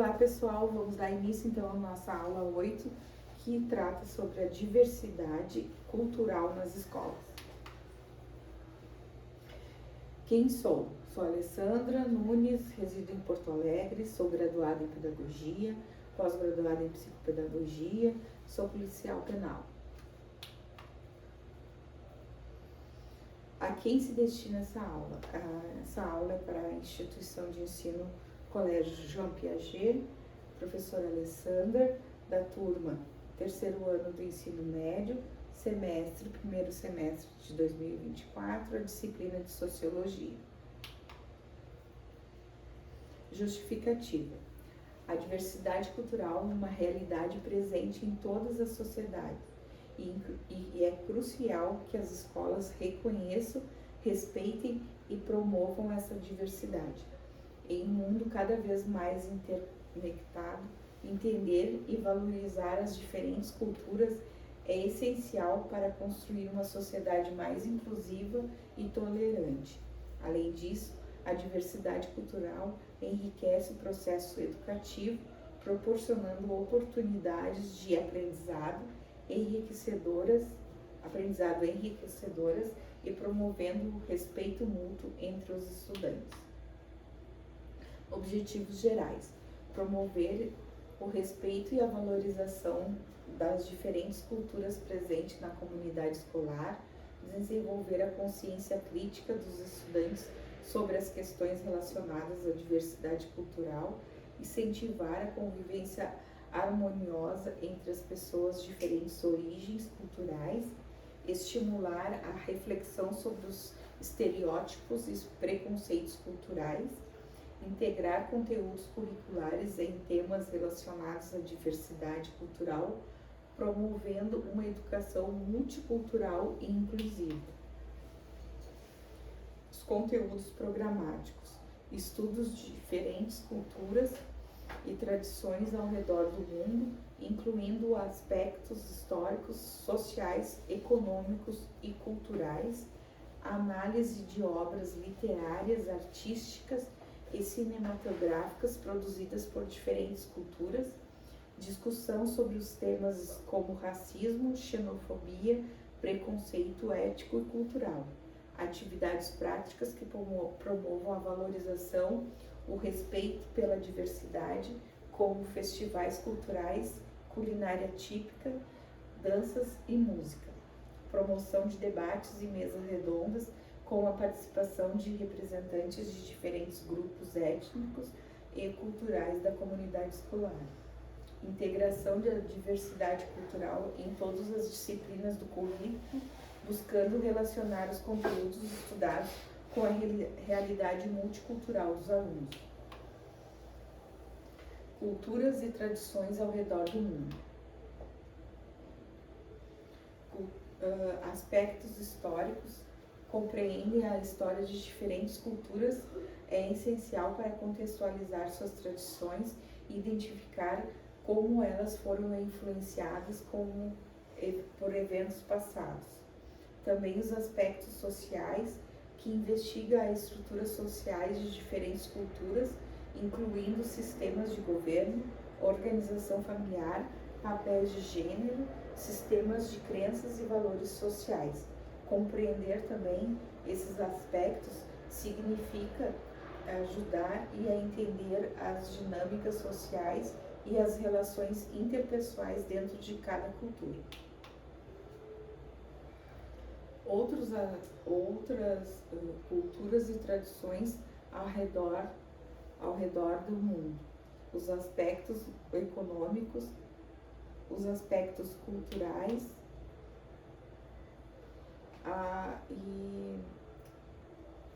Olá pessoal, vamos dar início então à nossa aula 8, que trata sobre a diversidade cultural nas escolas. Quem sou? Sou Alessandra Nunes, resido em Porto Alegre, sou graduada em Pedagogia, pós-graduada em Psicopedagogia, sou policial penal. A quem se destina essa aula? Essa aula é para a instituição de ensino Colégio João Piaget, professora Alessandra, da turma terceiro ano do ensino médio, primeiro semestre de 2024, a disciplina de Sociologia. Justificativa. A diversidade cultural é uma realidade presente em todas as sociedades e é crucial que as escolas reconheçam, respeitem e promovam essa diversidade. Em um mundo cada vez mais interconectado, entender e valorizar as diferentes culturas é essencial para construir uma sociedade mais inclusiva e tolerante. Além disso, a diversidade cultural enriquece o processo educativo, proporcionando oportunidades de aprendizado enriquecedoras e promovendo o respeito mútuo entre os estudantes. Objetivos gerais: promover o respeito e a valorização das diferentes culturas presentes na comunidade escolar, desenvolver a consciência crítica dos estudantes sobre as questões relacionadas à diversidade cultural, incentivar a convivência harmoniosa entre as pessoas de diferentes origens culturais, estimular a reflexão sobre os estereótipos e preconceitos culturais, integrar conteúdos curriculares em temas relacionados à diversidade cultural, promovendo uma educação multicultural e inclusiva. Os conteúdos programáticos: estudos de diferentes culturas e tradições ao redor do mundo, incluindo aspectos históricos, sociais, econômicos e culturais, análise de obras literárias, artísticas e cinematográficas produzidas por diferentes culturas, discussão sobre os temas como racismo, xenofobia, preconceito ético e cultural, atividades práticas que promovam a valorização, o respeito pela diversidade, como festivais culturais, culinária típica, danças e música, promoção de debates e mesas redondas com a participação de representantes de diferentes grupos étnicos e culturais da comunidade escolar. Integração da diversidade cultural em todas as disciplinas do currículo, buscando relacionar os conteúdos estudados com a realidade multicultural dos alunos. Culturas e tradições ao redor do mundo. Aspectos históricos: compreendem a história de diferentes culturas, é essencial para contextualizar suas tradições e identificar como elas foram influenciadas por eventos passados. Também os aspectos sociais, que investiga as estruturas sociais de diferentes culturas, incluindo sistemas de governo, organização familiar, papéis de gênero, sistemas de crenças e valores sociais. Compreender também esses aspectos significa ajudar e a entender as dinâmicas sociais e as relações interpessoais dentro de cada cultura. Outras culturas e tradições ao redor do mundo. Os aspectos econômicos, os aspectos culturais, e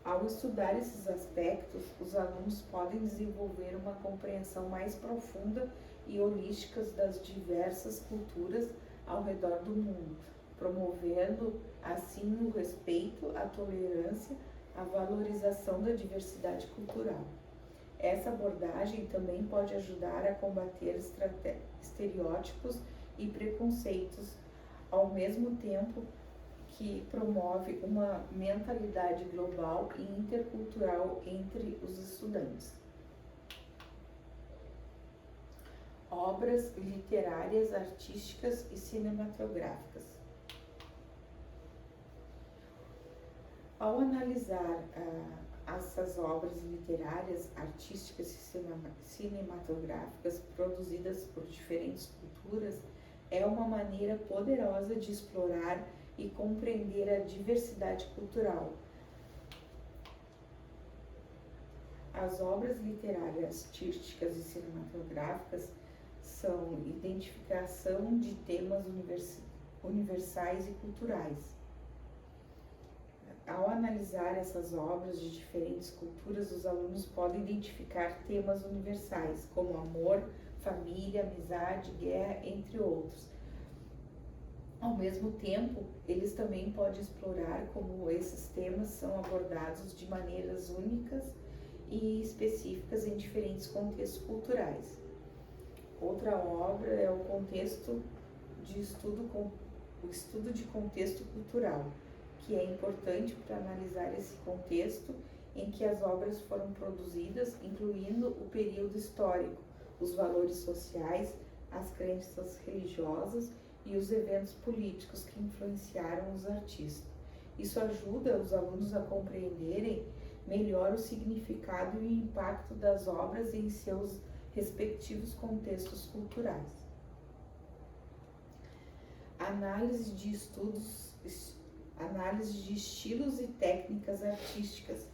ao estudar esses aspectos, os alunos podem desenvolver uma compreensão mais profunda e holística das diversas culturas ao redor do mundo, promovendo assim o respeito, a tolerância, a valorização da diversidade cultural. Essa abordagem também pode ajudar a combater estereótipos e preconceitos, ao mesmo tempo que promove uma mentalidade global e intercultural entre os estudantes. obras literárias, artísticas e cinematográficas. Ao analisar essas obras literárias, artísticas e cinematográficas produzidas por diferentes culturas, é uma maneira poderosa de explorar e compreender a diversidade cultural. As obras literárias, artísticas e cinematográficas são identificação de temas universais e culturais. Ao analisar essas obras de diferentes culturas, os alunos podem identificar temas universais, como amor, família, amizade, guerra, entre outros. Ao mesmo tempo, eles também podem explorar como esses temas são abordados de maneiras únicas e específicas em diferentes contextos culturais. Outra obra é o estudo de contexto cultural, que é importante para analisar esse contexto em que as obras foram produzidas, incluindo o período histórico, os valores sociais, as crenças religiosas e os eventos políticos que influenciaram os artistas. Isso ajuda os alunos a compreenderem melhor o significado e o impacto das obras em seus respectivos contextos culturais. Análise de estilos e técnicas artísticas.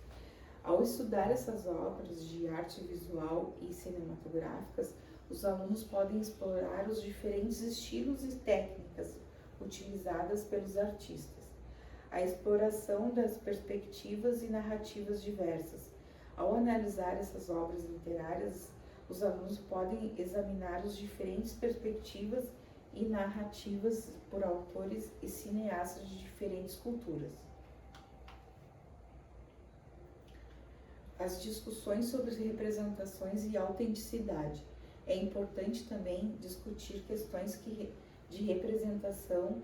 Ao estudar essas obras de arte visual e cinematográficas, os alunos podem explorar os diferentes estilos e técnicas utilizadas pelos artistas. A exploração das perspectivas e narrativas diversas. Ao analisar essas obras literárias, os alunos podem examinar as diferentes perspectivas e narrativas por autores e cineastas de diferentes culturas. As discussões sobre representações e autenticidade. É importante também discutir questões de representação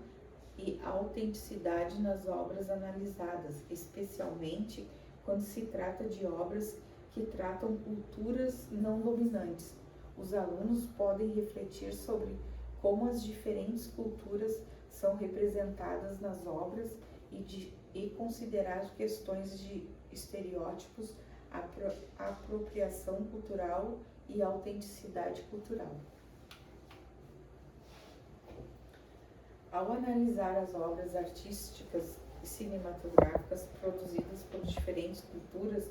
e autenticidade nas obras analisadas, especialmente quando se trata de obras que tratam culturas não dominantes. Os alunos podem refletir sobre como as diferentes culturas são representadas nas obras e considerar questões de estereótipos, apropriação cultural e autenticidade cultural. Ao analisar as obras artísticas e cinematográficas produzidas por diferentes culturas,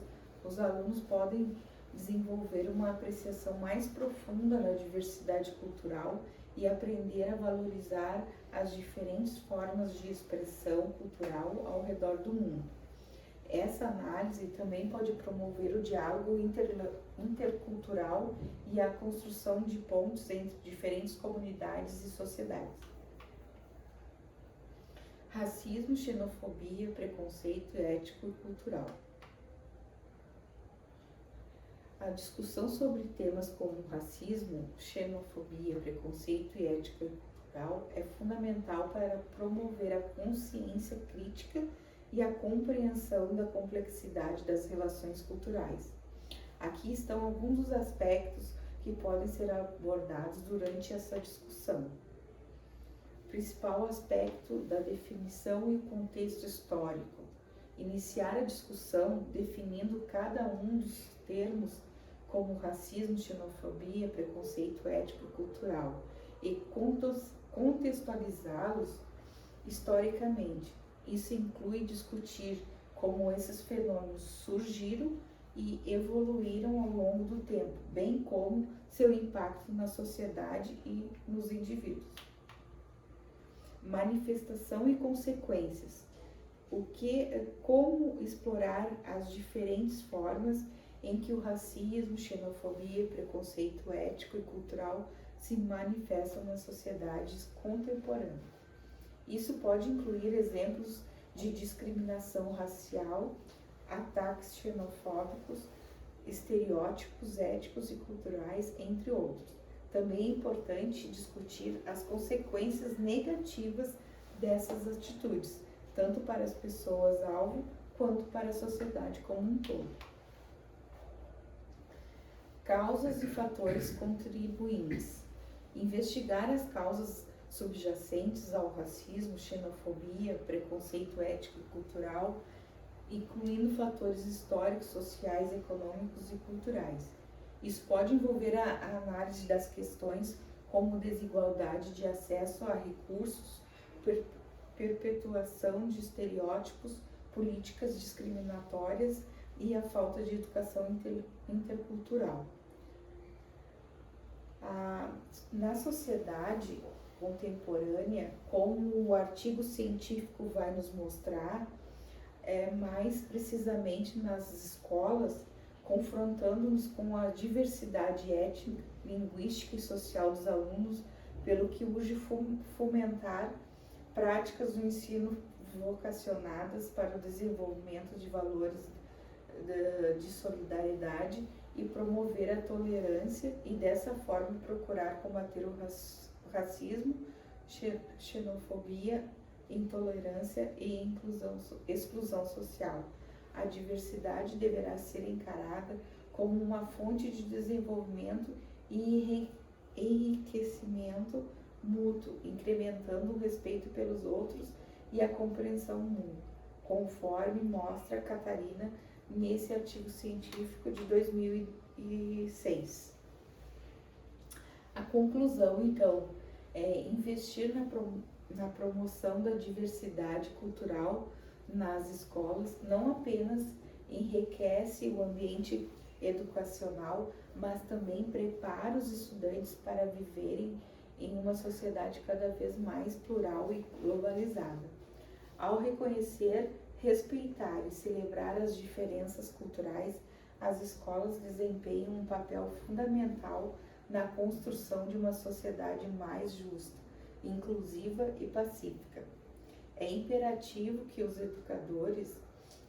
os alunos podem desenvolver uma apreciação mais profunda da diversidade cultural e aprender a valorizar as diferentes formas de expressão cultural ao redor do mundo. Essa análise também pode promover o diálogo intercultural e a construção de pontes entre diferentes comunidades e sociedades. Racismo, xenofobia, preconceito ético e cultural. A discussão sobre temas como racismo, xenofobia, preconceito e ética e cultural é fundamental para promover a consciência crítica e a compreensão da complexidade das relações culturais. Aqui estão alguns dos aspectos que podem ser abordados durante essa discussão. O principal aspecto da definição e o contexto histórico. Iniciar a discussão definindo cada um dos termos como racismo, xenofobia, preconceito ético e cultural e contextualizá-los historicamente. Isso inclui discutir como esses fenômenos surgiram e evoluíram ao longo do tempo, bem como seu impacto na sociedade e nos indivíduos. Manifestação e consequências. Como explorar as diferentes formas em que o racismo, xenofobia, preconceito ético e cultural se manifestam nas sociedades contemporâneas. Isso pode incluir exemplos de discriminação racial, ataques xenofóbicos, estereótipos éticos e culturais, entre outros. Também é importante discutir as consequências negativas dessas atitudes, tanto para as pessoas-alvo quanto para a sociedade como um todo. Causas e fatores contribuintes. investigar as causas subjacentes ao racismo, xenofobia, preconceito ético e cultural, incluindo fatores históricos, sociais, econômicos e culturais. Isso pode envolver a análise das questões como desigualdade de acesso a recursos, perpetuação de estereótipos, políticas discriminatórias e a falta de educação intercultural. Na sociedade contemporânea, como o artigo científico vai nos mostrar, mais precisamente nas escolas, confrontando-nos com a diversidade étnica, linguística e social dos alunos, pelo que urge fomentar práticas do ensino vocacionadas para o desenvolvimento de valores de solidariedade e promover a tolerância e dessa forma procurar combater o racismo, xenofobia, intolerância e exclusão social. A diversidade deverá ser encarada como uma fonte de desenvolvimento e enriquecimento mútuo, incrementando o respeito pelos outros e a compreensão mútua, conforme mostra Catarina nesse artigo científico de 2006. A conclusão, então, é investir na promoção da diversidade cultural nas escolas não apenas enriquece o ambiente educacional, mas também prepara os estudantes para viverem em uma sociedade cada vez mais plural e globalizada. Ao reconhecer, respeitar e celebrar as diferenças culturais, as escolas desempenham um papel fundamental na construção de uma sociedade mais justa, inclusiva e pacífica. É imperativo que os educadores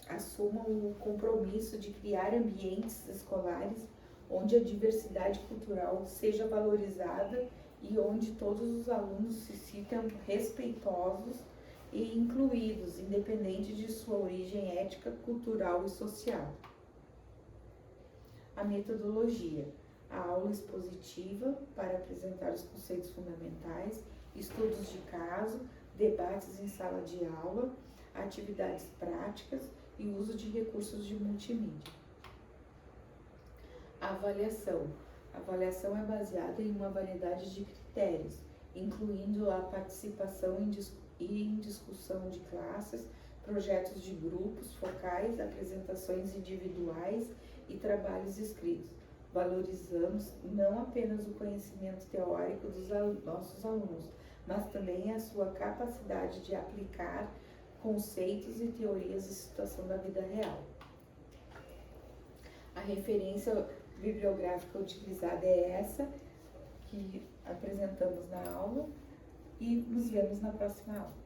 assumam o compromisso de criar ambientes escolares onde a diversidade cultural seja valorizada e onde todos os alunos se sintam respeitosos e incluídos, independente de sua origem étnica, cultural e social. A metodologia. A aula expositiva para apresentar os conceitos fundamentais, estudos de caso, debates em sala de aula, atividades práticas e uso de recursos de multimídia. A avaliação. A avaliação é baseada em uma variedade de critérios, incluindo a participação em discussão de classes, projetos de grupos focais, apresentações individuais e trabalhos escritos. Valorizamos não apenas o conhecimento teórico dos nossos alunos, mas também a sua capacidade de aplicar conceitos e teorias de situação da vida real. A referência bibliográfica utilizada é essa que apresentamos na aula e nos vemos na próxima aula.